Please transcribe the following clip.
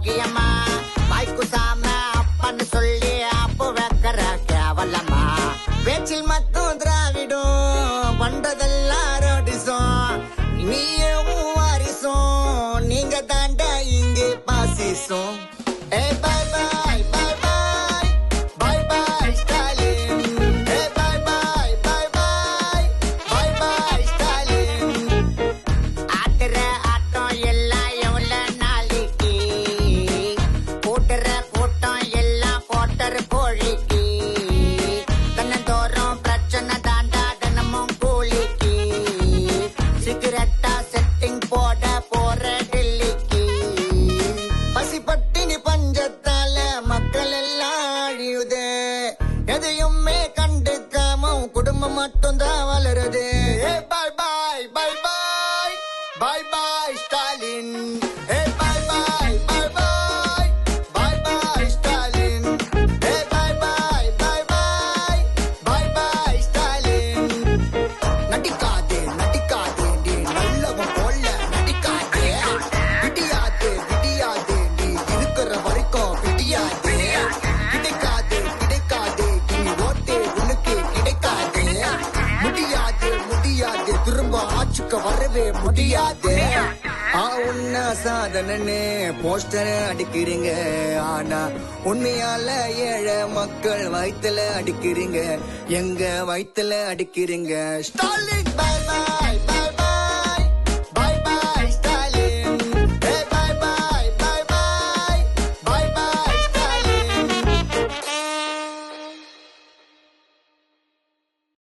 யோகியம்மா வாய்க்கு சாம அப்பன்னு சொல்லி அப்போ வைக்கிற கேவலமா பேச்சில் மட்டும் திராவிடும் பண்றதெல்லாம் ரோடிசம் நீயும் வாரிசும் நீங்க தாண்ட இங்கே பாசிசம் ஏ பாய் பாய் பாய் பாய் பாய் பாய் ஸ்டாலின் ஏ பாய் பாய் பாய் பாய் பாய் பாய் ஸ்டாலின் ஆட்டுற ஆட்டம் எல்லாம் எவ்வளவு நாளைக்கு கூட்டுற கூட்டம் எல்லாம் போட்டர் கோழிக்கு தன்னந்தோறும் பிரச்சனை தாண்டா தினமும் கூலிக்கு சிகரெட்டா செட்டிங் போட போற டெல்லிக்கு பசி பட்டினி பஞ்சத்தால மக்கள் எல்லாம் அழியுதே எதையுமே கண்டுக்காம குடும்பம் மட்டும் தான் வளருது ஏ பாய் பாய் பாய் பாய் பாய் பாய் ஸ்டாலின் ஏ பாய் பாய் பாய் பாய் பாய் பாய் ஸ்டாலின் ஏ பாய் பாய் பாய் பாய் பாய் பாய் ஸ்டாலின் நடிக்காதே நடிக்காதே நீ நல்லவன் போல நடிக்காதே விடியாதே விடியாதே நீ இருக்கிற வரைக்கும் விடியாதே கிடைக்காதே கிடைக்காதே நீ ஓட்டே உனக்கு கிடைக்காதே முடியாதே முடியாதே திரும்ப ஆட்சிக்கு வரவே முடியாதே உன்ன சாதனன்னு போஸ்டர் அடிக்கிறீங்க ஆனா உண்மையால ஏழை மக்கள் வயித்துல அடிக்கிறீங்க எங்க வயித்துல அடிக்கிறீங்க ஸ்டாலின்